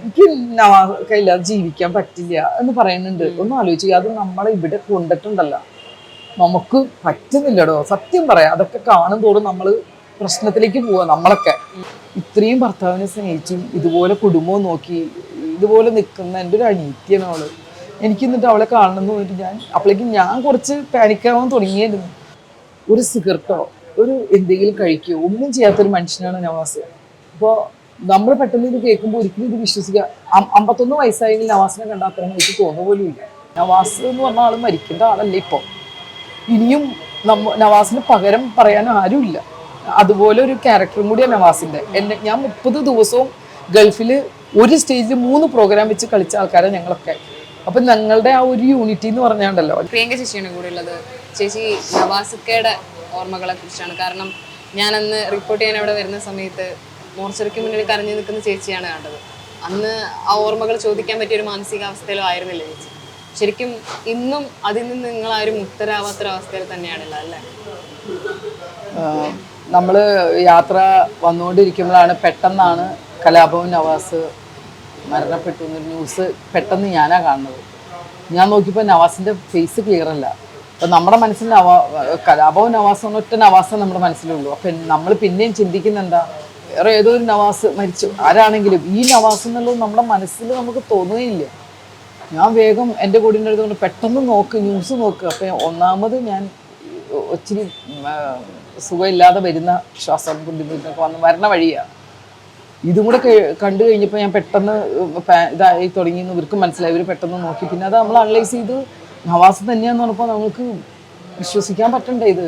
എനിക്ക് നവാസൊക്കെയില്ലാതെ ജീവിക്കാൻ പറ്റില്ല എന്ന് പറയുന്നുണ്ട്. ഒന്ന് ആലോചിക്കുക, അത് നമ്മളെ ഇവിടെ കൊണ്ടിട്ടുണ്ടല്ലോ, നമുക്ക് പറ്റുന്നില്ലടോ. സത്യം പറയാം, അതൊക്കെ കാണും തോറും നമ്മള് പ്രശ്നത്തിലേക്ക് പോവാ. നമ്മളൊക്കെ ഇത്രയും ഭർത്താവിനെ സ്നേഹിച്ചും ഇതുപോലെ കുടുംബവും നോക്കി ഇതുപോലെ നിൽക്കുന്ന എൻ്റെ ഒരു അനിയത്തിയാണ് അവള്. എനിക്ക് എന്നിട്ട് അവളെ കാണണമെന്ന് പറഞ്ഞിട്ട് അപ്പോഴേക്കും ഞാൻ കുറച്ച് പാനിക്കാവാൻ തുടങ്ങിയായിരുന്നു. ഒരു സിഗരറ്റോ ഒരു എന്തെങ്കിലും കഴിക്കുകയോ ഒന്നും ചെയ്യാത്തൊരു മനുഷ്യനാണ് നവാസ്. അപ്പോൾ നമ്മൾ പെട്ടെന്ന് ഇത് കേൾക്കുമ്പോൾ ഒരിക്കലും ഇത് വിശ്വസിക്കുക. 51 വയസ്സായെങ്കിൽ നവാസിനെ കണ്ട അത്രയും എനിക്ക് തോന്നുക പോലും ഇല്ല. നവാസ് എന്ന് പറഞ്ഞ ആൾ മരിക്കേണ്ട ആളല്ല ഇപ്പോൾ. ഇനിയും നവാസിന് പകരം പറയാൻ ആരുമില്ല. അതുപോലെ ഒരു ക്യാരക്ടറും കൂടിയാണ് നവാസിൻ്റെ. ഞാൻ 30 ദിവസവും ഗൾഫിൽ ഒരു സ്റ്റേജിൽ 3 പ്രോഗ്രാം വെച്ച് കളിച്ച ആൾക്കാരാണ് ഞങ്ങളൊക്കെ. അപ്പം ഞങ്ങളുടെ ആ ഒരു യൂണിറ്റി എന്ന് പറഞ്ഞാണ്ടല്ലോ. പ്രിയങ്ക ചേച്ചിയാണ് കൂടെ ഉള്ളത്. ചേച്ചി നവാസിക്കയുടെ ഓർമ്മകളെ കുറിച്ചാണ്. കാരണം ഞാനന്ന് റിപ്പോർട്ട് ചെയ്യാൻ അവിടെ വരുന്ന സമയത്ത് മോർച്ചറിക്ക് മുന്നിൽ കരഞ്ഞു നിൽക്കുന്ന ചേച്ചിയാണ് കണ്ടത്. അന്ന് ആ ഓർമ്മകൾ ചോദിക്കാൻ പറ്റിയ ഒരു മാനസികാവസ്ഥയിലോ ആയിരുന്നില്ല ചേച്ചി. ശരിക്കും ഇന്നും അതിൽ നിന്ന് നിങ്ങളാരും മുക്തരാവാത്തൊരവസ്ഥയിൽ തന്നെയാണല്ലോ അല്ലേ? നമ്മൾ യാത്ര വന്നുകൊണ്ടിരിക്കുമ്പോഴാണ് പെട്ടെന്നാണ് കലാഭവൻ നവാസ് മരണപ്പെട്ടു എന്നൊരു ന്യൂസ് പെട്ടെന്ന് ഞാനാണ് കാണുന്നത്. ഞാൻ നോക്കിയപ്പോൾ നവാസിൻ്റെ ഫേസ് ക്ലിയർ അല്ല. അപ്പം നമ്മുടെ മനസ്സിൽ കലാഭവൻ നവാസ് ഒറ്റ നവാസേ നമ്മുടെ മനസ്സിലുള്ളൂ. അപ്പം നമ്മൾ പിന്നെയും ചിന്തിക്കുന്ന എന്താ, വേറെ ഏതോ ഒരു നവാസ് മരിച്ചു, ആരാണെങ്കിലും ഈ നവാസ് എന്നുള്ളത് നമ്മുടെ മനസ്സിൽ നമുക്ക് തോന്നുകയില്ല. ഞാൻ വേഗം എൻ്റെ കൂടെ എഴുതുകൊണ്ട് പെട്ടെന്ന് ന്യൂസ് നോക്കുക. അപ്പം ഒന്നാമത് ഞാൻ ഒത്തിരി സുഖമില്ലാതെ വരുന്ന ശ്വാസം ബുദ്ധിമുട്ടൊക്കെ വരണ വഴിയാണ്. ഇതും കൂടെ കണ്ടു കഴിഞ്ഞപ്പോൾ ഞാൻ പെട്ടെന്ന് ഇതായി തുടങ്ങിയെന്ന് ഇവർക്ക് മനസ്സിലായി. ഇവർ പെട്ടെന്ന് നോക്കി. പിന്നെ അത് നമ്മൾ അനലൈസ് ചെയ്ത് നവാസ് തന്നെയാന്ന് പറഞ്ഞപ്പോൾ നമുക്ക് വിശ്വസിക്കാൻ പറ്റണ്ടേ ഇത്.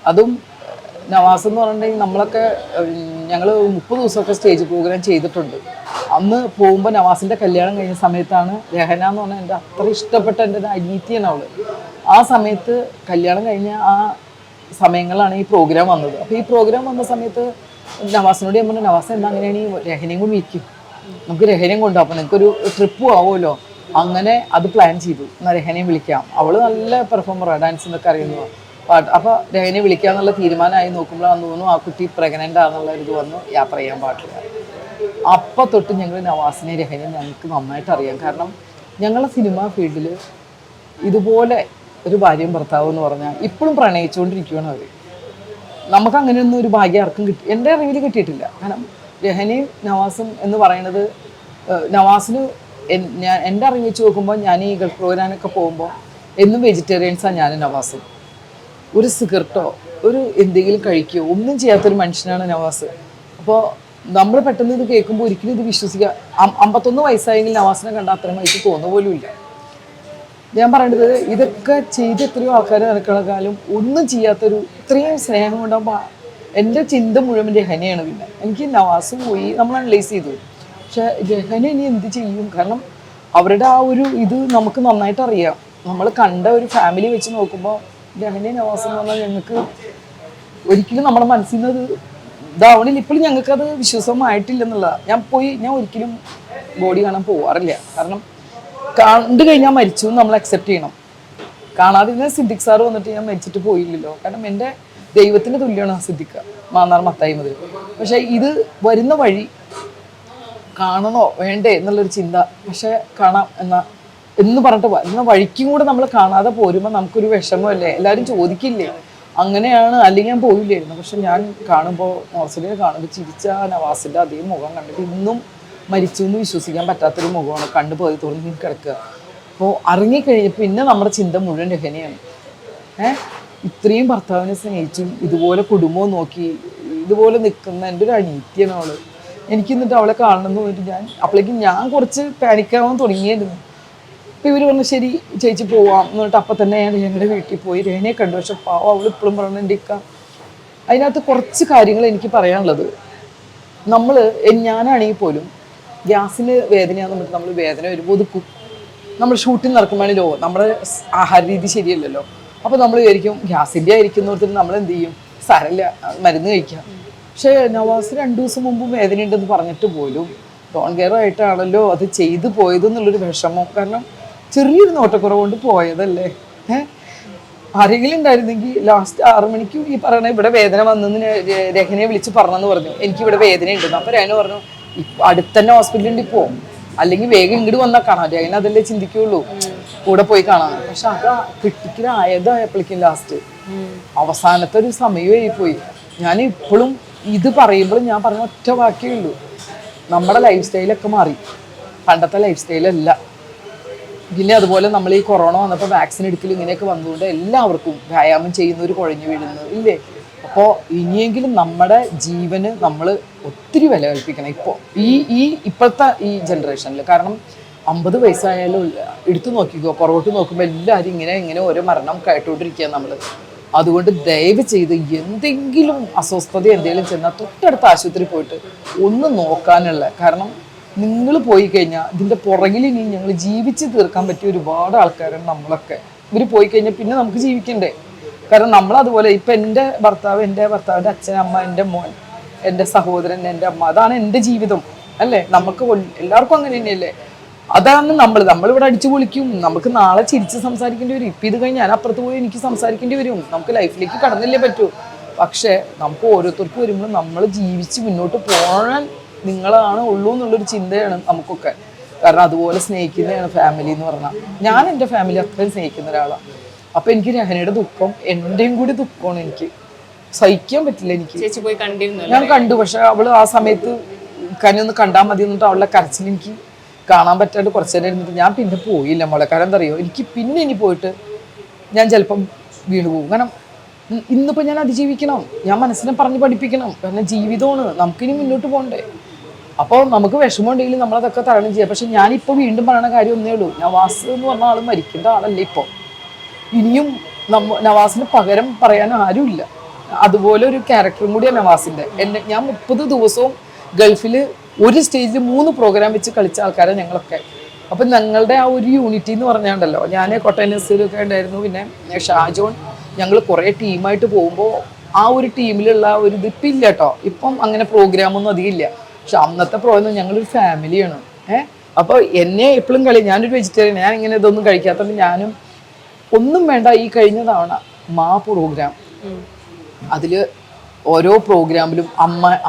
അതും നവാസ് എന്ന് പറഞ്ഞിട്ടുണ്ടെങ്കിൽ നമ്മളൊക്കെ ഞങ്ങൾ 30 ദിവസമൊക്കെ സ്റ്റേജ് പ്രോഗ്രാം ചെയ്തിട്ടുണ്ട്. അന്ന് പോകുമ്പോൾ നവാസിൻ്റെ കല്യാണം കഴിഞ്ഞ സമയത്താണ് രഹന എന്ന് പറഞ്ഞാൽ എൻ്റെ അത്ര ഇഷ്ടപ്പെട്ട എൻ്റെ അനിയത്തിയാണ് അവള്. ആ സമയത്ത് കല്യാണം കഴിഞ്ഞ ആ സമയങ്ങളാണ് ഈ പ്രോഗ്രാം വന്നത്. അപ്പോൾ ഈ പ്രോഗ്രാം വന്ന സമയത്ത് നവാസിനോട് ഞാൻ പറഞ്ഞു, നവാസ് എന്താ അങ്ങനെയാണെങ്കിൽ രഹനയും കൂടി ഇരിക്കും, നമുക്ക് രഹനയും കൊണ്ടുപോകും, അപ്പോൾ നിനക്കൊരു ട്രിപ്പ് ആവുമല്ലോ. അങ്ങനെ അത് പ്ലാൻ ചെയ്തു. എന്നാൽ രഹനയും വിളിക്കാം, അവൾ നല്ല പെർഫോമറാണ്, ഡാൻസിനൊക്കെ അറിയുന്നു പാട്ട്. അപ്പോൾ രഹനയെ വിളിക്കാന്നുള്ള തീരുമാനമായി നോക്കുമ്പോഴാന്ന് തോന്നുന്നു ആ കുട്ടി പ്രഗ്നൻ്റ് ആണെന്നുള്ള ഇത് വന്നു, യാത്ര ചെയ്യാൻ പാടില്ല. അപ്പം തൊട്ട് ഞങ്ങൾ നവാസിനെ രഹനയും ഞങ്ങൾക്ക് നന്നായിട്ട് അറിയാം. കാരണം ഞങ്ങളുടെ സിനിമാ ഫീൽഡിൽ ഇതുപോലെ ഒരു ഭാര്യയും ഭർത്താവും എന്ന് പറഞ്ഞാൽ ഇപ്പോഴും പ്രണയിച്ചുകൊണ്ടിരിക്കുകയാണ് അവർ. നമുക്ക് അങ്ങനെയൊന്നും ഒരു ഭാഗ്യം ആർക്കും എൻ്റെ അറിവിൽ കിട്ടിയിട്ടില്ല. കാരണം രഹനയും നവാസും എന്ന് പറയുന്നത്, നവാസിന് എൻ്റെ അറിവ് വെച്ച് നോക്കുമ്പോൾ ഞാൻ ഈ ഗൾഫ് പ്രോഗ്രാമൊക്കെ പോകുമ്പോൾ എന്നും വെജിറ്റേറിയൻസാണ് ഞാനും നവാസും. ഒരു സിഗരറ്റോ ഒരു എന്തെങ്കിലും കഴിക്കുകയോ ഒന്നും ചെയ്യാത്തൊരു മനുഷ്യനാണ് നവാസ്. അപ്പോൾ നമ്മൾ പെട്ടെന്ന് ഇത് കേൾക്കുമ്പോൾ ഒരിക്കലും ഇത് വിശ്വസിക്കുക. 51 വയസ്സായെങ്കിൽ നവാസിനെ കണ്ട അത്രയും വയസ്സ് തോന്നുക പോലും ഇല്ല. ഞാൻ പറയേണ്ടത്, ഇതൊക്കെ ചെയ്ത് എത്രയോ ആൾക്കാർ നടക്കണക്കാലും ഒന്നും ചെയ്യാത്തൊരു ഇത്രയും സ്നേഹം കൊണ്ടാകുമ്പോൾ എൻ്റെ ചിന്ത മുഴുവൻ രഹനയാണ്. പിന്നെ എനിക്ക് നവാസും പോയി, നമ്മൾ അനലൈസ് ചെയ്തു. പക്ഷെ രഹന ഇനി എന്ത് ചെയ്യും? കാരണം അവരുടെ ആ ഒരു ഇത് നമുക്ക് നന്നായിട്ട് അറിയാം. നമ്മൾ കണ്ട ഒരു ഫാമിലി വെച്ച് നോക്കുമ്പോൾ രഹനയും നവാസും എന്ന് പറഞ്ഞാൽ ഞങ്ങൾക്ക് ഒരിക്കലും നമ്മുടെ മനസ്സിൽ നിന്ന് അത് ഇതാവണില്ല. ഇപ്പോഴും ഞങ്ങൾക്കത് വിശ്വാസമായിട്ടില്ലെന്നുള്ളതാണ്. ഞാൻ ഒരിക്കലും ബോഡി കാണാൻ പോവാറില്ല. കാരണം കണ്ടു കഴിഞ്ഞാൽ മരിച്ചു എന്ന് നമ്മൾ അക്സെപ്റ്റ് ചെയ്യണം. കാണാതിരുന്ന സിദ്ദിഖ് സാറ് വന്നിട്ട് ഞാൻ മരിച്ചിട്ട് പോയില്ലല്ലോ. കാരണം എൻ്റെ ദൈവത്തിൻ്റെ തുല്യമാണ് സിദ്ദിഖ്, മാന്നാർ മത്തായി മുതൽ. പക്ഷേ ഇത് വരുന്ന വഴി കാണണോ വേണ്ടേ എന്നുള്ളൊരു ചിന്ത. പക്ഷേ കാണാം എന്ന് പറഞ്ഞിട്ട് വരുന്ന വഴിക്കും കൂടെ നമ്മൾ കാണാതെ പോരുമ്പോൾ നമുക്കൊരു വിഷമമല്ലേ, എല്ലാവരും ചോദിക്കില്ലേ അങ്ങനെയാണ്, അല്ലെങ്കിൽ ഞാൻ പോയില്ലായിരുന്നു. പക്ഷെ ഞാൻ കാണുമ്പോൾ മോർസലിനെ കാണുമ്പോൾ ചിരിച്ച നവാസിൻ്റെ അതേ മുഖം കണ്ടിട്ട് ഇന്നും മരിച്ചു എന്ന് വിശ്വസിക്കാൻ പറ്റാത്തൊരു മുഖമാണ്. കണ്ടു പോയി തോന്നി കിടക്കുക. അപ്പോൾ ഇറങ്ങിക്കഴിഞ്ഞപ്പോൾ പിന്നെ നമ്മുടെ ചിന്ത മുഴുവൻ രഹനയാണ്. ഇത്രയും ഭർത്താവിനെ സ്നേഹിച്ചും ഇതുപോലെ കുടുംബവും നോക്കി ഇതുപോലെ നിൽക്കുന്ന എൻ്റെ ഒരു അനിയത്തിയാണ് അവള്. എനിക്കെന്നിട്ട് അവളെ കാണണമെന്ന് പറഞ്ഞിട്ട് അപ്പോഴേക്കും ഞാൻ കുറച്ച് പാനിക്കാവാൻ തുടങ്ങിയായിരുന്നു. അപ്പോൾ ഇവർ പറഞ്ഞു ശരി ചേച്ചി പോവാം എന്ന് പറഞ്ഞിട്ട് അപ്പം തന്നെ ഞാൻ ഞങ്ങളുടെ വീട്ടിൽ പോയി രഹനയെ കണ്ടു. പക്ഷെ പാവം അവൾ ഇപ്പോഴും പറഞ്ഞിട്ടിരിക്കാം. അതിനകത്ത് കുറച്ച് കാര്യങ്ങൾ എനിക്ക് പറയാനുള്ളത്, ഞാനാണെങ്കിൽ പോലും ഗ്യാസിന് വേദനയാണെന്ന് പറഞ്ഞിട്ട് നമ്മൾ വേദന വരുമ്പോൾ ഒതുക്കും. നമ്മൾ ഷൂട്ടിങ് നടക്കുമ്പോഴാണല്ലോ നമ്മുടെ ആഹാര രീതി ശരിയല്ലല്ലോ. അപ്പോൾ നമ്മൾ വിചാരിക്കും ഗ്യാസിൻ്റെ ആയിരിക്കുന്നോടത്തിൽ നമ്മൾ എന്ത് ചെയ്യും, സാരമില്ല മരുന്ന് കഴിക്കാം. പക്ഷേ നവാസ് 2 ദിവസം മുമ്പ് വേദനയുണ്ടെന്ന് പറഞ്ഞിട്ട് പോലും ഡോൺ കെയർ ആയിട്ടാണല്ലോ അത് ചെയ്തു പോയതെന്നുള്ളൊരു വിഷമം. കാരണം ചെറിയൊരു നോട്ടക്കുറവ് കൊണ്ട് പോയതല്ലേ. ആരെങ്കിലും ഉണ്ടായിരുന്നെങ്കിൽ ലാസ്റ്റ് 6 മണിക്ക് ഈ പറയണ ഇവിടെ വേദന വന്നെന്ന് രഹനയെ വിളിച്ച് പറഞ്ഞെന്ന് പറഞ്ഞു, എനിക്കിവിടെ വേദന ഉണ്ടെന്ന്. അപ്പോൾ രഹന പറഞ്ഞു ഇപ്പൊ അടുത്തന്നെ ഹോസ്പിറ്റലിൽ പോവും, അല്ലെങ്കിൽ വേഗം ഇങ്ങോട്ട് വന്നാൽ കാണാം. രേഖന അതല്ലേ ചിന്തിക്കുള്ളൂ, കൂടെ പോയി കാണാൻ. പക്ഷെ അത് ക്രിട്ടിക്കലായതായപ്പോഴേക്കും ലാസ്റ്റ് അവസാനത്തെ ഒരു സമയമായി പോയി. ഞാൻ ഇപ്പോഴും ഇത് പറയുമ്പോഴും ഞാൻ പറഞ്ഞ ഒറ്റ വാക്കേ ഉള്ളൂ, നമ്മുടെ ലൈഫ് സ്റ്റൈലൊക്കെ മാറി, പണ്ടത്തെ ലൈഫ് സ്റ്റൈലല്ല. പിന്നെ അതുപോലെ നമ്മൾ ഈ കൊറോണ വന്നപ്പോൾ വാക്സിൻ എടുക്കലും ഇങ്ങനെയൊക്കെ വന്നുകൊണ്ട് എല്ലാവർക്കും വ്യായാമം ചെയ്യുന്നവർ കുഴഞ്ഞു വീഴുന്നു ഇല്ലേ. അപ്പോൾ ഇനിയെങ്കിലും നമ്മുടെ ജീവന് നമ്മൾ ഒത്തിരി വില കൽപ്പിക്കണം ഇപ്പോൾ ഇപ്പോഴത്തെ ഈ ജനറേഷനിൽ. കാരണം 50 വയസ്സായാലും എടുത്തു നോക്കിക്കോ, പുറകോട്ട് നോക്കുമ്പോൾ എല്ലാവരും ഇങ്ങനെ ഓരോ മരണം കേട്ടുകൊണ്ടിരിക്കുക നമ്മൾ. അതുകൊണ്ട് ദയവ് ചെയ്ത് എന്തെങ്കിലും അസ്വസ്ഥത എന്തെങ്കിലും ചെന്നാൽ തൊട്ടടുത്ത ആശുപത്രി പോയിട്ട് ഒന്ന് നോക്കാനുള്ള. കാരണം നിങ്ങൾ പോയി കഴിഞ്ഞാൽ ഇതിൻ്റെ പുറകിൽ ഇനി ഞങ്ങൾ ജീവിച്ച് തീർക്കാൻ പറ്റിയ ഒരുപാട് ആൾക്കാരാണ് നമ്മളൊക്കെ. ഇവർ പോയി കഴിഞ്ഞാൽ പിന്നെ നമുക്ക് ജീവിക്കണ്ടേ? കാരണം നമ്മളതുപോലെ ഇപ്പം എൻ്റെ ഭർത്താവിൻ്റെ അച്ഛൻ, അമ്മ, എൻ്റെ മോൻ, എൻ്റെ സഹോദരൻ, എൻ്റെ അമ്മ, അതാണ് എൻ്റെ ജീവിതം അല്ലേ. നമുക്ക് എല്ലാവർക്കും അങ്ങനെ തന്നെയല്ലേ. അതാണ് നമ്മളിവിടെ അടിച്ചു പൊളിക്കും. നമുക്ക് നാളെ ചിരിച്ച് സംസാരിക്കേണ്ടി വരും. ഇപ്പം ഇത് കഴിഞ്ഞ് ഞാൻ അപ്പുറത്ത് പോയി എനിക്ക് സംസാരിക്കേണ്ടി വരും. നമുക്ക് ലൈഫിലേക്ക് കടന്നില്ലേ പറ്റൂ. പക്ഷേ നമുക്ക് ഓരോരുത്തർക്കും വരുമ്പോൾ നമ്മൾ ജീവിച്ച് മുന്നോട്ട് പോകാൻ നിങ്ങളാണ് ഉള്ളൂ എന്നുള്ളൊരു ചിന്തയാണ് നമുക്കൊക്കെ. കാരണം അതുപോലെ സ്നേഹിക്കുന്നതാണ് ഫാമിലി എന്ന് പറഞ്ഞാൽ. ഞാൻ എൻ്റെ ഫാമിലി അത്രയും സ്നേഹിക്കുന്ന ഒരാളാണ്. അപ്പം എനിക്ക് രഹനയുടെ ദുഃഖം എൻ്റെയും കൂടി ദുഃഖമാണ്. എനിക്ക് സഹിക്കാൻ പറ്റില്ല. ഞാൻ കണ്ടു, പക്ഷെ അവള് ആ സമയത്ത് കനിയൊന്ന് കണ്ടാൽ മതി എന്നിട്ട് അവളുടെ കരച്ചിൽ എനിക്ക് കാണാൻ പറ്റാണ്ട് കുറച്ച് നേരം ഇരുന്നിട്ട് ഞാൻ പിന്നെ പോയില്ല മോളെ. കാരണം എന്താ അറിയോ, എനിക്ക് പിന്നെ ഇനി പോയിട്ട് ഞാൻ ചിലപ്പം വീണ് പോകും. കാരണം ഇന്നിപ്പോൾ ഞാൻ അതിജീവിക്കണം, ഞാൻ മനസ്സിനെ പറഞ്ഞ് പഠിപ്പിക്കണം. കാരണം ജീവിതമാണ്, നമുക്കിനി മുന്നോട്ട് പോകണ്ടേ. അപ്പോൾ നമുക്ക് വിഷമമുണ്ടെങ്കിൽ നമ്മളതൊക്കെ തരണം ചെയ്യാം. പക്ഷെ ഞാനിപ്പോൾ വീണ്ടും പറയുന്ന കാര്യം ഒന്നേ ഉള്ളൂ, നവാസ് എന്ന് പറഞ്ഞ ആൾ മരിക്കേണ്ട ആളല്ല ഇപ്പോൾ. ഇനിയും നവാസിന് പകരം പറയാൻ ആരുമില്ല. അതുപോലെ ഒരു ക്യാരക്ടറും കൂടിയാണ് നവാസിൻ്റെ. ഞാൻ 30 ദിവസവും ഗൾഫിൽ ഒരു സ്റ്റേജിൽ 3 പ്രോഗ്രാം വെച്ച് കളിച്ച ആൾക്കാരാണ് ഞങ്ങളൊക്കെ. അപ്പം ഞങ്ങളുടെ ആ ഒരു യൂണിറ്റി എന്ന് പറഞ്ഞാണ്ടല്ലോ, ഞാൻ കോട്ടയം നഴ്സറിയൊക്കെ ഉണ്ടായിരുന്നു, പിന്നെ ഷാജോൺ, ഞങ്ങൾ കുറേ ടീമായിട്ട് പോകുമ്പോൾ ആ ഒരു ടീമിലുള്ള ഒരു ഇതിപ്പം ഇല്ല കേട്ടോ. ഇപ്പം അങ്ങനെ പ്രോഗ്രാമൊന്നും അധികം ഇല്ല. പക്ഷെ അന്നത്തെ പ്രോഗ്രാം ഞങ്ങളൊരു ഫാമിലിയാണ്. അപ്പോൾ എന്നെ എപ്പോഴും ഞാനൊരു വെജിറ്റേറിയൻ, ഞാൻ ഇങ്ങനെ ഇതൊന്നും കഴിക്കാത്തതുകൊണ്ട് ഞാനും ഒന്നും വേണ്ട. ഈ കഴിഞ്ഞ തവണ പ്രോഗ്രാം, അതിൽ ഓരോ പ്രോഗ്രാമിലും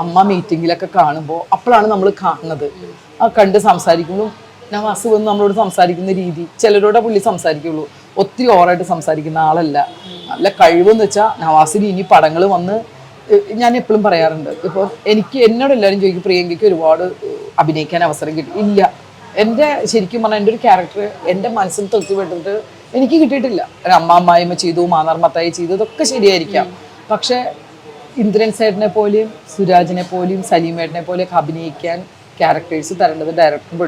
അമ്മ മീറ്റിങ്ങിലൊക്കെ കാണുമ്പോൾ അപ്പോഴാണ് നമ്മൾ കാണുന്നത്. ആ കണ്ട് സംസാരിക്കുമ്പോഴും നവാസ് വന്ന് നമ്മളോട് സംസാരിക്കുന്ന രീതി, ചിലരോടെ പുള്ളി സംസാരിക്കുള്ളൂ, ഒത്തിരി ഓവറായിട്ട് സംസാരിക്കുന്ന ആളല്ല. നല്ല കഴിവെന്ന് വെച്ചാൽ നവാസിന് ഇനി പടങ്ങൾ വന്ന്, ഞാൻ എപ്പോഴും പറയാറുണ്ട്, ഇപ്പോൾ എന്നോട് എല്ലാവരും ചോദിക്കും പ്രിയങ്കയ്ക്ക് ഒരുപാട് അഭിനയിക്കാൻ അവസരം കിട്ടി. ഇല്ല, എൻ്റെ ശരിക്കും പറഞ്ഞാൽ എൻ്റെ ഒരു ക്യാരക്ടർ എൻ്റെ മനസ്സിൽ തൊത്തിപ്പെട്ടിട്ട് എനിക്ക് കിട്ടിയിട്ടില്ല. അമ്മായിമ്മ ചെയ്തു, മാന്നാർമത്തായി ചെയ്തു, ഇതൊക്കെ ശരിയായിരിക്കാം. പക്ഷേ ഇന്ദ്രൻ സേട്ടനെ പോലെയും സുരാജിനെ പോലെയും സലീമേട്ടനെ പോലെയൊക്കെ അഭിനയിക്കാൻ ക്യാരക്ടേഴ്സ് തരേണ്ടത് ഡയറക്ടർ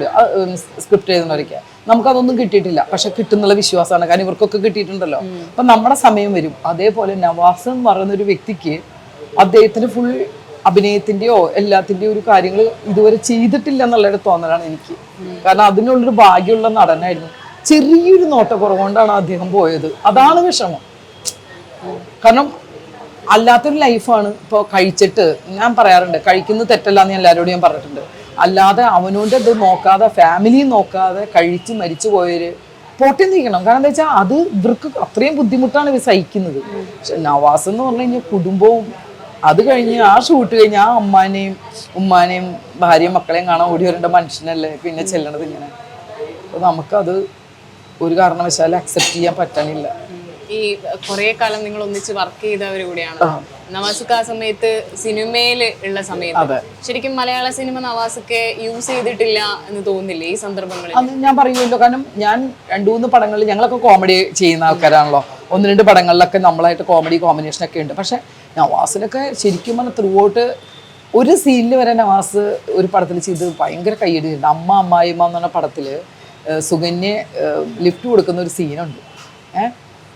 സ്ക്രിപ്റ്റ് എഴുതുന്നവരൊക്കെ. നമുക്കതൊന്നും കിട്ടിയിട്ടില്ല. പക്ഷെ കിട്ടുന്നുള്ള വിശ്വാസമാണ്, കാരണം ഇവർക്കൊക്കെ കിട്ടിയിട്ടുണ്ടല്ലോ. അപ്പം നമ്മുടെ സമയം വരും. അതേപോലെ നവാസ് എന്ന് പറയുന്ന ഒരു വ്യക്തിക്ക് അദ്ദേഹത്തിന് ഫുൾ അഭിനയത്തിൻ്റെയോ എല്ലാത്തിൻ്റെയോ ഒരു കാര്യങ്ങൾ ഇതുവരെ ചെയ്തിട്ടില്ല എന്നുള്ളൊരു തോന്നലാണ് എനിക്ക്. കാരണം അതിനുള്ളൊരു ഭാഗ്യമുള്ള നടനായിരുന്നു. ചെറിയൊരു നോട്ടക്കുറവുകൊണ്ടാണ് അദ്ദേഹം പോയത്. അതാണ് വിഷമം. കാരണം അല്ലാത്തൊരു ലൈഫാണ്. ഇപ്പോൾ കഴിച്ചിട്ട് ഞാൻ പറയാറുണ്ട്, കഴിക്കുന്നത് തെറ്റല്ല എന്ന് എല്ലാവരോടും ഞാൻ പറഞ്ഞിട്ടുണ്ട്. അല്ലാതെ അവനോട് ഇത് നോക്കാതെ, ഫാമിലിയും നോക്കാതെ കഴിച്ച് മരിച്ചു പോയവര് പോട്ടി നീക്കണം. കാരണം എന്താ വെച്ചാൽ അത് ഇവർക്ക് അത്രയും ബുദ്ധിമുട്ടാണ് ഇവർ സഹിക്കുന്നത്. പക്ഷെ നവാസ് എന്ന് പറഞ്ഞു കഴിഞ്ഞാൽ കുടുംബവും, അത് കഴിഞ്ഞ് ആ ഷൂട്ട് കഴിഞ്ഞ് ആ ഉമ്മാനെയും ഭാര്യയും മക്കളെയും കാണാൻ ഓടി വരേണ്ട മനുഷ്യനല്ലേ പിന്നെ ചെല്ലണത് ഇങ്ങനെ. അപ്പോൾ നമുക്കത് ഒരു കാരണവശാലും അക്സെപ്റ്റ് ചെയ്യാൻ പറ്റണില്ല. ഈ കുറെ കാലം നിങ്ങൾ ഒന്നിച്ച് വർക്ക് ചെയ്തവര് കൂടിയാണ്. നവാസുക്ക് ആ സമയത്ത് സിനിമയിൽ ഉള്ള സമയത്ത് ശരിക്കും മലയാള സിനിമ നവാസുക്കെ യൂസ് ചെയ്തിട്ടില്ല എന്ന് തോന്നുന്നില്ലേ ഈ സന്ദർഭങ്ങളിൽ? അത് ഞാൻ പറയുമല്ലോ. കാരണം ഞാൻ 2-3 പടങ്ങളിൽ, ഞങ്ങളൊക്കെ കോമഡി ചെയ്യുന്ന ആൾക്കാരാണല്ലോ, 1-2 പടങ്ങളിലൊക്കെ നമ്മളായിട്ട് കോമ്പിനേഷനൊക്കെ ഉണ്ട്. പക്ഷെ നവാസിനൊക്കെ ശരിക്കും പറഞ്ഞാൽ ത്രൂ ഔട്ട് ഒരു സീനിൽ വരെ നവാസ് ഒരു പടത്തിൽ ചെയ്ത് ഭയങ്കര കയ്യടിയുണ്ട്. അമ്മായിമ്മ എന്ന് പറഞ്ഞ പടത്തിൽ സുകന്യെ ലിഫ്റ്റ് കൊടുക്കുന്ന ഒരു സീനുണ്ട്.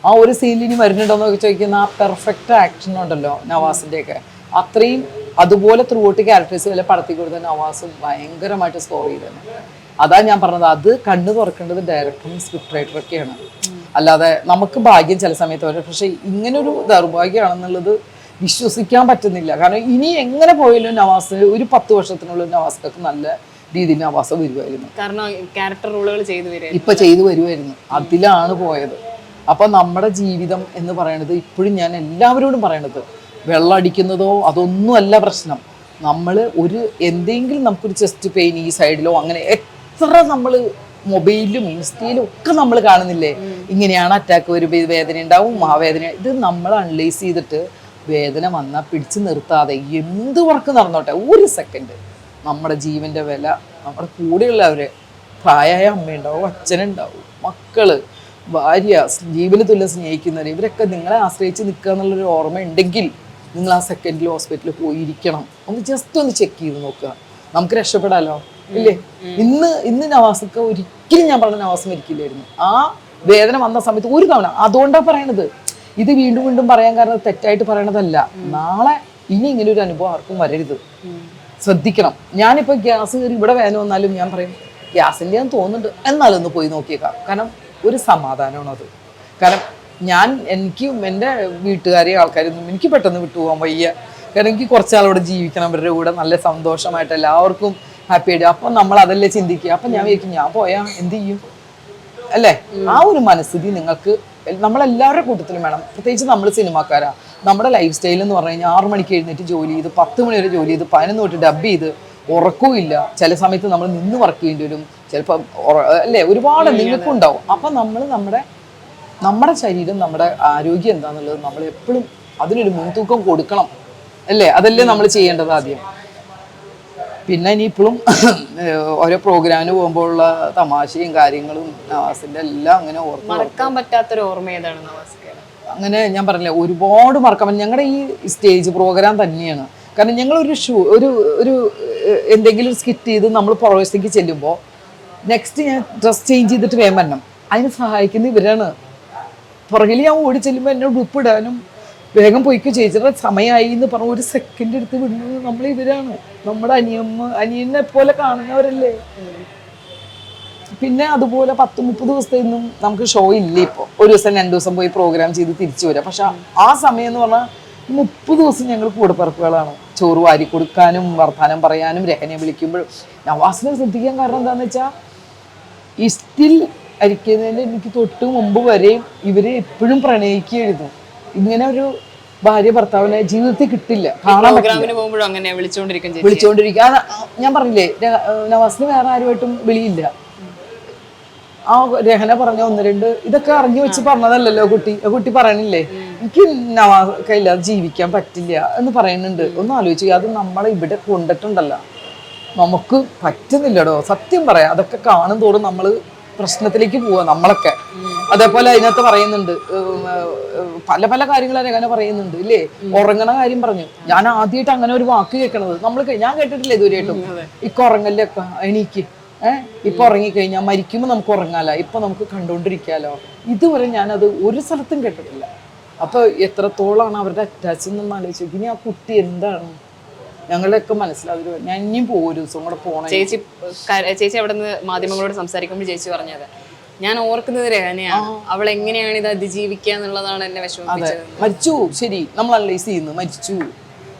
ആ ഒരു സീനിൽ ഇനി വരുന്നുണ്ടോയെന്നൊക്കെ ചോദിക്കുന്ന ആ പെർഫെക്റ്റ് ആക്ഷൻ ഉണ്ടല്ലോ നവാസിൻ്റെയൊക്കെ, അത്രയും അതുപോലെ ത്രൂ ഔട്ട് ക്യാരക്ടേഴ്സ് വല്ല പടത്തിൽ കൊടുത്ത നവാസും ഭയങ്കരമായിട്ട് സ്കോർ ചെയ്തത്. അതാ ഞാൻ പറഞ്ഞത്, അത് കണ്ണു തുറക്കേണ്ടത് ഡയറക്ടറും സ്ക്രിപ്റ്റ് റൈറ്ററൊക്കെയാണ്. അല്ലാതെ നമുക്ക് ഭാഗ്യം ചില സമയത്ത് വരും, പക്ഷെ ഇങ്ങനൊരു ദൗർഭാഗ്യമാണെന്നുള്ളത് വിശ്വസിക്കാൻ പറ്റുന്നില്ല. കാരണം ഇനി എങ്ങനെ പോയാലും നവാസ് ഒരു 10 വർഷത്തിനുള്ളിൽ നവാസ്ക്കൊക്കെ നല്ല രീതിയിൽ നവാസ് വരുമായിരുന്നു. കാരണം ക്യാരക്ടർ റോളുകൾ ഇപ്പൊ ചെയ്തു വരുമായിരുന്നു. അതിലാണ് പോയത്. അപ്പൊ നമ്മുടെ ജീവിതം എന്ന് പറയുന്നത് ഇപ്പോഴും ഞാൻ എല്ലാവരോടും പറയണത്, വെള്ളം അടിക്കുന്നതോ അതൊന്നുമല്ല പ്രശ്നം. നമ്മൾ എന്തെങ്കിലും നമുക്കൊരു ചെസ്റ്റ് പെയിൻ ഈ സൈഡിലോ അങ്ങനെ എത്ര നമ്മൾ മൊബൈലിലും ഇൻസ്റ്റയിലും ഒക്കെ നമ്മൾ കാണുന്നില്ലേ, ഇങ്ങനെയാണ് അറ്റാക്ക് വരും, വേദന ഉണ്ടാവും, ആ വേദന. ഇത് നമ്മൾ അനലൈസ് ചെയ്തിട്ട് വേദന വന്നാൽ പിടിച്ചു നിർത്താതെ എന്ത് വർക്ക് നടന്നോട്ടെ, ഒരു സെക്കൻഡ് നമ്മുടെ ജീവന്റെ വില, നമ്മുടെ കൂടെയുള്ളവര്, പ്രായമായ അമ്മയുണ്ടാവും, അച്ഛനുണ്ടാവും, മക്കള്, ഭാര്യ, ജീവന് തുല്യം സ്നേഹിക്കുന്നവർ, ഇവരൊക്കെ നിങ്ങളെ ആശ്രയിച്ച് നിൽക്കുക എന്നുള്ളൊരു ഓർമ്മ ഉണ്ടെങ്കിൽ നിങ്ങൾ ആ സെക്കൻഡിൽ ഹോസ്പിറ്റലിൽ പോയിരിക്കണം. ജസ്റ്റ് ഒന്ന് ചെക്ക് ചെയ്ത് നോക്കുക, നമുക്ക് രക്ഷപ്പെടാലോ, ഇല്ലേ? ഇന്ന് നവാസൊക്കെ ഒരിക്കലും ഞാൻ പറഞ്ഞ നവാസം മരിക്കില്ലായിരുന്നു. ആ വേദന വന്ന സമയത്ത് ഒരു തവണ. അതുകൊണ്ടാണ് പറയണത്, ഇത് വീണ്ടും വീണ്ടും പറയാൻ കാരണം തെറ്റായിട്ട് പറയണതല്ല. നാളെ ഇനി ഇങ്ങനെ ഒരു അനുഭവം ആർക്കും വരരുത്, ശ്രദ്ധിക്കണം. ഞാനിപ്പോൾ ഗ്യാസ് കയറി ഇവിടെ വേദന വന്നാലും ഞാൻ പറയും ഗ്യാസിൻ്റെ ഞാൻ തോന്നുന്നുണ്ട്, എന്നാലൊന്ന് പോയി നോക്കിയേക്കാം. കാരണം ഒരു സമാധാനമാണ് അത്. കാരണം എനിക്കും എൻ്റെ വീട്ടുകാരെയും ആൾക്കാരൊന്നും എനിക്ക് പെട്ടെന്ന് വിട്ടുപോകാൻ വയ്യ. കാരണം എനിക്ക് കുറച്ചാളോടെ ജീവിക്കണം, അവരുടെ കൂടെ നല്ല സന്തോഷമായിട്ട് എല്ലാവർക്കും ഹാപ്പി ആയിട്ട്. അപ്പം നമ്മൾ അതല്ലേ ചിന്തിക്കുക. അപ്പം ഞാൻ വിചാരിക്കും ഞാൻ പോയാൽ എന്ത് ചെയ്യും, അല്ലേ? ആ ഒരു മനസ്ഥിതി നിങ്ങൾക്ക് നമ്മളെല്ലാവരുടെ കൂട്ടത്തിലും വേണം. പ്രത്യേകിച്ച് നമ്മൾ സിനിമാക്കാരാ. നമ്മുടെ ലൈഫ് സ്റ്റൈൽ എന്ന് പറഞ്ഞു കഴിഞ്ഞാൽ 6 മണിക്ക് എഴുന്നേറ്റ് ജോലി ചെയ്ത് 10 മണി വരെ ജോലി ചെയ്ത് 11 തൊട്ട് ഡബ് ചെയ്ത് ഉറക്കവും ഇല്ല. ചില സമയത്ത് നമ്മൾ നിന്ന് വർക്ക് ചെയ്യേണ്ടി വരും, ചിലപ്പോൾ അല്ലേ, ഒരുപാട് നിങ്ങൾക്കും ഉണ്ടാവും. അപ്പം നമ്മൾ നമ്മുടെ ശരീരം, നമ്മുടെ ആരോഗ്യം എന്താണെന്നുള്ളത് നമ്മൾ എപ്പോഴും അതിനൊരു മുൻതൂക്കം കൊടുക്കണം, അല്ലേ? അതല്ലേ നമ്മൾ ചെയ്യേണ്ടത് ആദ്യം. പിന്നെ ഇനിയിപ്പോഴും ഓരോ പ്രോഗ്രാമിന് പോകുമ്പോഴുള്ള തമാശയും കാര്യങ്ങളും നവാസിന്റെ എല്ലാം അങ്ങനെ മറക്കാൻ പറ്റാത്തൊരു ഓർമ്മ ഏതാണ് നവാസിക്ക്? അങ്ങനെ ഞാൻ പറഞ്ഞില്ല, ഒരുപാട് മറക്കാൻ പറ്റും. ഞങ്ങളുടെ ഈ സ്റ്റേജ് പ്രോഗ്രാം തന്നെയാണ്. കാരണം ഞങ്ങളൊരു ഒരു എന്തെങ്കിലും സ്കിറ്റ് ചെയ്ത് നമ്മൾ പ്രൊഫഷനിലേക്ക് ചെല്ലുമ്പോൾ നെക്സ്റ്റ് ഞാൻ ഡ്രസ് ചേഞ്ച് ചെയ്തിട്ട് വേഗം വരണം. അതിന് സഹായിക്കുന്ന ഇവരാണ്. പുറകിൽ ഞാൻ ഓടി ചെല്ലുമ്പോൾ എന്നോട് ഉപ്പിടാനും വേഗം പോയിക്കോ ചേച്ചിയുടെ സമയമായി എന്ന് പറഞ്ഞ ഒരു സെക്കൻഡ് എടുത്ത് വിടുന്നത് നമ്മൾ ഇവരാണ്. നമ്മുടെ അനിയനെ പോലെ കാണുന്നവരല്ലേ. പിന്നെ അതുപോലെ 10-30 ദിവസത്തേന്നും നമുക്ക് ഷോ ഇല്ല. ഇപ്പോൾ ഒരു ദിവസം 2 ദിവസം പോയി പ്രോഗ്രാം ചെയ്ത് തിരിച്ചു വരാം. പക്ഷെ ആ സമയം എന്ന് പറഞ്ഞാൽ 30 ദിവസം ഞങ്ങൾ കൂടെപ്പിറപ്പുകളാണ്. ചോറ് വാരി കൊടുക്കാനും വർത്താനം പറയാനും രഹനെ വിളിക്കുമ്പോഴും. നവാസിനെ ശ്രദ്ധിക്കാൻ കാരണം എന്താണെന്ന് വെച്ചാൽ ഈ സ്റ്റിൽ അരിക്കുന്നതിന് എനിക്ക് തൊട്ട് മുമ്പ് വരെയും ഇവര് എപ്പോഴും പ്രണയിക്കുകയായിരുന്നു. ഇങ്ങനെ ഒരു ഭാര്യ ഭർത്താവിനെ ജീവിതത്തിൽ കിട്ടില്ല, കാണാൻ പറ്റില്ല. വിളിച്ചോണ്ടിരിക്കുക. ഞാൻ പറഞ്ഞില്ലേ, നവാസിന് വേറെ ആരുമായിട്ടും വിളിയില്ല. ആ രഹന പറഞ്ഞ 1-2 ഇതൊക്കെ അറിഞ്ഞു വെച്ച് പറഞ്ഞതല്ലല്ലോ കുട്ടി പറയണില്ലേ, എനിക്ക് നവാസില്ലാതെ ജീവിക്കാൻ പറ്റില്ല എന്ന് പറയുന്നുണ്ട്. ഒന്ന് ആലോചിക്കുക, അത് നമ്മളെ ഇവിടെ കൊണ്ടിട്ടുണ്ടല്ലോ, നമുക്ക് പറ്റുന്നില്ലടോ. സത്യം പറയാം, അതൊക്കെ കാണും തോറും നമ്മള് പ്രശ്നത്തിലേക്ക് പോവാ നമ്മളൊക്കെ. അതേപോലെ അതിനകത്ത് പറയുന്നുണ്ട് പല പല കാര്യങ്ങൾ അങ്ങനെ പറയുന്നുണ്ട്, ഇല്ലേ? ഉറങ്ങണ കാര്യം പറഞ്ഞു. ഞാൻ ആദ്യമായിട്ട് അങ്ങനെ ഒരു വാക്ക് കേൾക്കണത് ഞാൻ കേട്ടിട്ടില്ല ഇതുവരെയായിട്ടും. ഉറങ്ങല്ലൊക്കെ എനിക്ക് ഇപ്പൊ ഉറങ്ങിക്കഴിഞ്ഞാൽ മരിക്കുമ്പോൾ നമുക്ക് ഉറങ്ങാലോ, ഇപ്പൊ നമുക്ക് കണ്ടുകൊണ്ടിരിക്കാലോ. ഇതുവരെ ഞാനത് ഒരു സ്ഥലത്തും കേട്ടിട്ടില്ല. അപ്പൊ എത്രത്തോളാണ് അവരുടെ അറ്റാച്ച് എന്നൊന്നും ആലോചിച്ചു. ഇനി ആ കുട്ടി എന്താണ് ഞങ്ങളുടെയൊക്കെ മനസ്സിലാവുക. ഞാൻ ഇനിയും പോകും, ഒരു ദിവസം കൂടെ പോകണം. ചേച്ചി അവിടെ നിന്ന് മാധ്യമങ്ങളോട് സംസാരിക്കുമ്പോൾ ചേച്ചി പറഞ്ഞത് ഞാൻ ഓർക്കുന്നത് രഹനയാണ്, അവൾ എങ്ങനെയാണ് ഇത് അതിജീവിക്കുക എന്നുള്ളതാണ് എന്നെ വിഷമിപ്പിച്ചത്. മരിച്ചു, ശരി, നമ്മൾ അനലൈസ് ചെയ്യുന്നു, മരിച്ചു,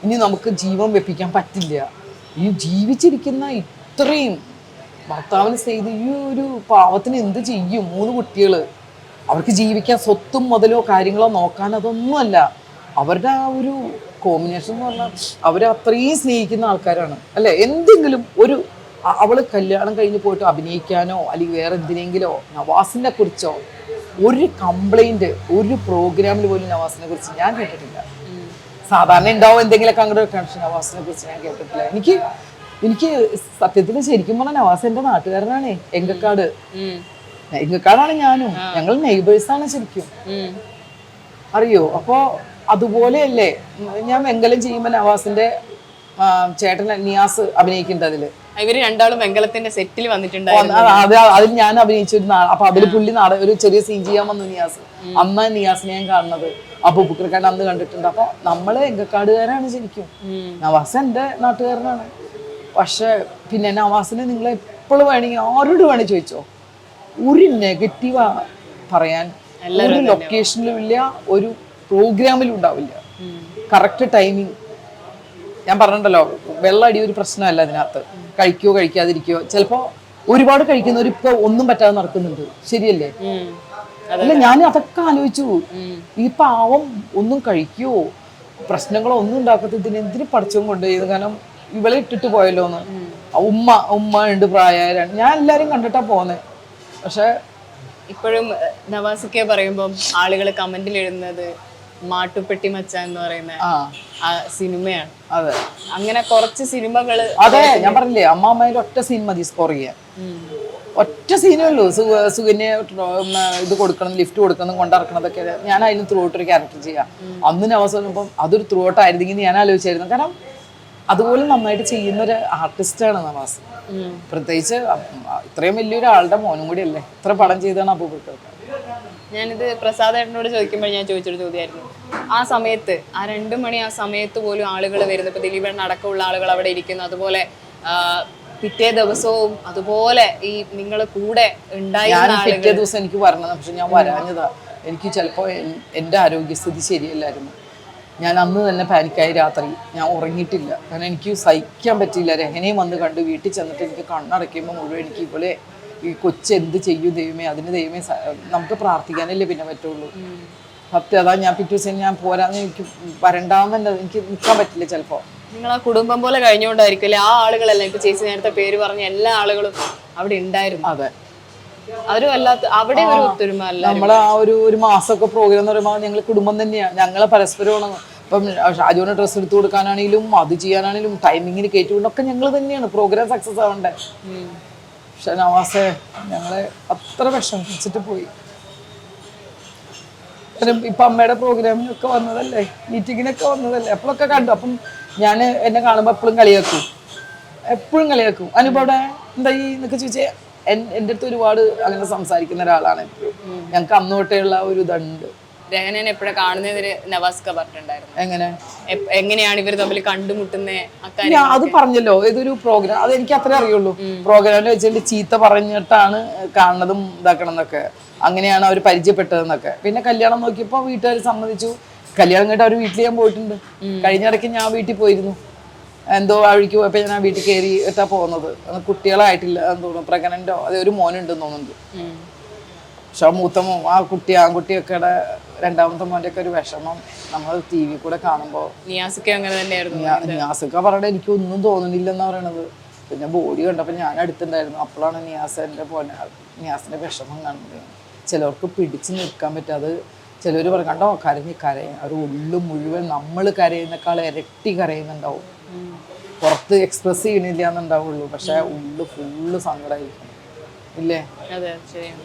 ഇനി നമുക്ക് ജീവൻ വെപ്പിക്കാൻ പറ്റില്ല. ഈ ജീവിച്ചിരിക്കുന്ന ഇത്രയും ഭർത്താവിന് ചെയ്ത് ഈ ഒരു പാവത്തിന് എന്ത് ചെയ്യും? 3 കുട്ടികള്, അവർക്ക് ജീവിക്കാൻ സ്വത്തും മുതലോ കാര്യങ്ങളോ നോക്കാൻ അതൊന്നുമല്ല. അവരുടെ ആ ഒരു കോമ്പിനേഷൻ എന്ന് പറഞ്ഞാൽ അവരെ അത്രയും സ്നേഹിക്കുന്ന ആൾക്കാരാണ്, അല്ലെ? എന്തെങ്കിലും അവള് കല്യാണം കഴിഞ്ഞ് പോയിട്ട് അഭിനയിക്കാനോ അല്ലെങ്കിൽ വേറെ എന്തിനെങ്കിലോ നവാസിനെ കുറിച്ചോ ഒരു കംപ്ലൈന്റ് ഒരു പ്രോഗ്രാമിൽ പോലും നവാസിനെ കുറിച്ച് ഞാൻ കേട്ടിട്ടില്ല. സാധാരണ ഉണ്ടാവും എന്തെങ്കിലുമൊക്കെ അങ്ങോട്ട് കണക്ഷൻ, നവാസിനെ കുറിച്ച് ഞാൻ കേട്ടിട്ടില്ല. എനിക്ക് സത്യത്തിൽ ശരിക്കും പറഞ്ഞാൽ നവാസ് എന്റെ നാട്ടുകാരനാണ്. എങ്കക്കാടാണ് ഞാനും, ഞങ്ങൾ നെയ്ബേഴ്സാണ് ശരിക്കും, അറിയോ? അപ്പോ അതുപോലെയല്ലേ ഞാൻ വെങ്കലം ചെയ്യുമ്പോൾ നവാസിന്റെ ചേട്ടൻ നിയാസ് അഭിനയിക്കുന്നുണ്ട് അതില്. ഇവര് രണ്ടാളും വെങ്കലത്തിന്റെ സെറ്റിൽ വന്നിട്ടുണ്ട്. അതിൽ ഞാൻ അഭിനയിച്ചിരുന്ന അപ്പൊ അതില് പുള്ളി ഒരു ചെറിയ സീൻ ചെയ്യാൻ വന്നു നിയാസ്. അന്ന് നിയാസിനെ ഞാൻ കാണുന്നത് അബൂബക്കർക്കാട് അന്ന് കണ്ടിട്ടുണ്ട്. അപ്പൊ നമ്മള് എങ്കക്കാടുകാരാണ് ശരിക്കും. നവാസ് എന്റെ നാട്ടുകാരനാണ്. പക്ഷെ പിന്നെ നവാസിനെ നിങ്ങൾ എപ്പോഴും വേണമെങ്കിൽ ആരോട് വേണമെങ്കിൽ ചോദിച്ചോ, ഒരു നെഗറ്റീവ് പറയാൻ ഒരു ലൊക്കേഷനിലും ഇല്ല, ഒരു പ്രോഗ്രാമിലും ഉണ്ടാവില്ല. Correct timing. ഞാൻ പറഞ്ഞിട്ടുണ്ടല്ലോ, വെള്ളമടി ഒരു പ്രശ്നമല്ല അതിനകത്ത്. കഴിക്കോ കഴിക്കാതിരിക്കോ, ചിലപ്പോ ഒരുപാട് കഴിക്കുന്നവർ ഇപ്പൊ ഒന്നും പറ്റാതെ നടക്കുന്നുണ്ട്, ശരിയല്ലേ? അല്ല, ഞാൻ അതൊക്കെ ആലോചിച്ചു. ഈ പാവം ഒന്നും കഴിക്കോ പ്രശ്നങ്ങളോ ഒന്നും ഉണ്ടാക്കത്തിന് എന്തിനു പഠിച്ചും കൊണ്ടുപോയത്? കാരണം ഇവളെ ഇട്ടിട്ട് പോയല്ലോ എന്ന്. ഉമ്മ ഉണ്ട് പ്രായമായ, ഞാൻ എല്ലാരും കണ്ടിട്ടാ പോന്നെ. പക്ഷെ ഇപ്പോഴും നവാസിക്കെ പറയുമ്പം ആളുകൾ കമന്റിൽ എഴുതുന്നത് മാട്ടുപ്പെട്ടി മച്ച എന്ന് പറയുന്ന ആ സിനിമയാണ്. അതെ, അങ്ങനെ കുറച്ച് സിനിമകള്. അതെ, ഞാൻ പറഞ്ഞില്ലേ അമ്മാമ്മയിൽ ഒറ്റ സീൻ മതി സ്കോർ ചെയ്യാൻ. ഒറ്റ സീനേ ഉള്ളൂ. സുകന്യ ഇത് കൊടുക്കണം, ലിഫ്റ്റ് കൊടുക്കണം, കൊണ്ടിറക്കണതൊക്കെ ഞാൻ അതിന് ത്രൂ ഔട്ട് ഒരു ക്യാരക്ടർ ചെയ്യാം. അന്ന് അവസാനം അതൊരു ത്രൂ ഔട്ട് ആയിരുന്നെങ്കിൽ ഞാൻ ആലോചിച്ചായിരുന്നു. കാരണം അതുപോലെ നന്നായിട്ട് ചെയ്യുന്ന ഒരു ആർട്ടിസ്റ്റാണ് നവാസ്. പ്രത്യേകിച്ച് ഇത്രയും വലിയൊരാളുടെ മോനും കൂടി അല്ലേ, ഇത്ര പടം ചെയ്താണ് അബൂബക്കർ. ഞാനിത് പ്രസാദേട്ടനോട് ചോദിക്കുമ്പോൾ ഞാൻ ചോദിച്ചൊരു ചോദ്യമായിരുന്നു. ആ സമയത്ത് ആ 2 മണി ആ സമയത്ത് പോലും ആളുകൾ വരുന്നത്, ഇപ്പൊ ദിലീപേട്ടൻ അടക്കമുള്ള ആളുകൾ അവിടെ ഇരിക്കുന്നു, അതുപോലെ പിറ്റേ ദിവസവും അതുപോലെ ഈ നിങ്ങൾ കൂടെ ഉണ്ടായിരുന്ന പിറ്റേ ദിവസം എനിക്ക് വരണം, പക്ഷെ ഞാൻ വരാഞ്ഞതാ. എനിക്ക് ചിലപ്പോൾ എൻ്റെ ആരോഗ്യസ്ഥിതി ശരിയല്ലായിരുന്നു. ഞാൻ അന്ന് തന്നെ പാനിക്കായി രാത്രി ഞാൻ ഉറങ്ങിയിട്ടില്ല. കാരണം എനിക്ക് സഹിക്കാൻ പറ്റിയില്ല. രഹനയും വന്ന് കണ്ട് വീട്ടിൽ ചെന്നിട്ട് എനിക്ക് കണ്ണടയ്ക്കുമ്പോൾ മുഴുവൻ എനിക്ക് ഇപോലെ ഈ കൊച്ചെന്ത് ചെയ്യും ദൈവമേ, അതിന് ദൈവമേ നമുക്ക് പ്രാർത്ഥിക്കാനല്ലേ പിന്നെ പറ്റുള്ളൂ. സത്യം അതാ. ഞാൻ പിറ്റേ ദിവസം ഞാൻ പോരാന്ന്, എനിക്ക് വരണ്ടാന്ന് എനിക്ക് നിൽക്കാൻ പറ്റില്ല ചിലപ്പോൾ. നിങ്ങൾ ആ കുടുംബം പോലെ കഴിഞ്ഞുകൊണ്ടായിരിക്കും ആ ആളുകളെല്ലാം. ഇപ്പൊ ചേച്ചി നേരത്തെ പേര് പറഞ്ഞ എല്ലാ ആളുകളും അവിടെ ഉണ്ടായിരുന്നു. അതെ, അവരും അല്ലാത്ത അവിടെ ഒരു ഒത്തൊരുമ അല്ല. നമ്മളെ ആ ഒരു മാസമൊക്കെ പ്രോഗ്രാം എന്ന് പറയുമ്പോൾ ഞങ്ങൾ കുടുംബം തന്നെയാണ്. ഞങ്ങളെ പരസ്പരമാണ്. ഇപ്പം ഷാജുവിന് ഡ്രസ്സ് എടുത്തു കൊടുക്കാനാണെങ്കിലും അത് ചെയ്യാനാണെങ്കിലും ടൈമിങ്ങിന് കയറ്റിക്കൊണ്ടൊക്കെ ഞങ്ങൾ തന്നെയാണ് പ്രോഗ്രാം സക്സസ് ആവണ്ടേ. പക്ഷെ നവാസെ ഞങ്ങളെ അത്ര വിഷമിച്ചിട്ട് പോയി. ഇപ്പൊ അമ്മയുടെ പ്രോഗ്രാമിനൊക്കെ വന്നതല്ലേ, മീറ്റിങ്ങിനൊക്കെ വന്നതല്ലേ, അപ്പോഴൊക്കെ കണ്ടു. അപ്പം ഞാൻ എന്നെ കാണുമ്പോൾ എപ്പോഴും കളിയാക്കും. അനുപവിടെ എന്താ ഈ എന്നൊക്കെ ചോദിച്ചാൽ എൻ്റെ അടുത്ത് ഒരുപാട് അങ്ങനെ സംസാരിക്കുന്ന ഒരാളാണ് എപ്പോഴും. ഞങ്ങൾക്ക് അന്ന് തൊട്ടേയുള്ള ഒരു ഇതുണ്ട്. രഹനനെ എപ്പോഴും കാണുന്നതിന് നവാസ്ക പറഞ്ഞിട്ടുണ്ടായിരുന്നു. എങ്ങനെയാണ് ഇവർ തമ്മിൽ കണ്ടുമുട്ടുന്നത്? ഞാൻ അത് പറഞ്ഞല്ലോ, ഏതൊരു പ്രോഗ്രാം, അത് എനിക്ക് അത്രേ അറിയുള്ളൂ. പ്രോഗ്രാമിൽ വെച്ചിട്ട് ചീത്ത പറഞ്ഞിട്ടാണ് കാണുന്നതും ഇതാക്കണം എന്നൊക്കെ, അങ്ങനെയാണ് അവർ പരിചയപ്പെട്ടതെന്നൊക്കെ. പിന്നെ കല്യാണം നോക്കിയപ്പോൾ വീട്ടുകാർ സമ്മതിച്ചു. കല്യാണം കഴിഞ്ഞിട്ട് അവർ വീട്ടിൽ ഞാൻ പോയിട്ടുണ്ട്. കഴിഞ്ഞിടയ്ക്ക് ഞാൻ വീട്ടിൽ പോയിരുന്നു. എന്തോ വഴിക്ക് പോയപ്പോൾ ഞാൻ ആ വീട്ടിൽ കയറി ഇട്ടാ പോകുന്നത്. കുട്ടികളായിട്ടില്ല എന്ന് തോന്നുന്നു, പ്രഗ്നന്റോ അതെ ഒരു മോനുണ്ടെന്ന് തോന്നുന്നുണ്ട്. പക്ഷെ ആ ആൺകുട്ടിയൊക്കെ രണ്ടാമത്തെ മോൻ്റെ ഒക്കെ ഒരു വിഷമം നമ്മൾ ടി വി കൂടെ കാണുമ്പോൾ. നിയാസൊക്കെ പറയണ എനിക്ക് ഒന്നും തോന്നുന്നില്ലെന്നാ പറയണത്. പിന്നെ ബോഡി കണ്ടപ്പോൾ ഞാൻ അടുത്തുണ്ടായിരുന്നു. അപ്പോഴാണ് നിയാസിന്റെ വിഷമം കാണുന്നത്. ചിലർക്ക് പിടിച്ചു നിൽക്കാൻ പറ്റാതെ ചിലർ പറയും കണ്ടോ കരയും. അവർ ഉള്ളു മുഴുവൻ നമ്മൾ കരയുന്നേക്കാൾ ഇരട്ടി കരയുന്നുണ്ടാവും. പുറത്ത് എക്സ്പ്രസ് ചെയ്യണില്ല എന്നുണ്ടാവുള്ളൂ, പക്ഷെ ഉള്ളു ഫുള്ള് സങ്കടമായിരിക്കും ഇല്ലേ.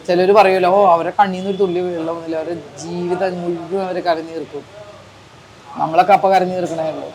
ചിലർ പറയുമല്ലോ അവരെ കണ്ണീന്ന് ഒരു തുള്ളി വെള്ളമൊന്നുമില്ല, അവരുടെ ജീവിതം മുഴുവൻ അവരെ കരഞ്ഞു തീർക്കും. നമ്മളൊക്കെ അപ്പൊ കരഞ്ഞു തീർക്കണേ ഉള്ളൂ.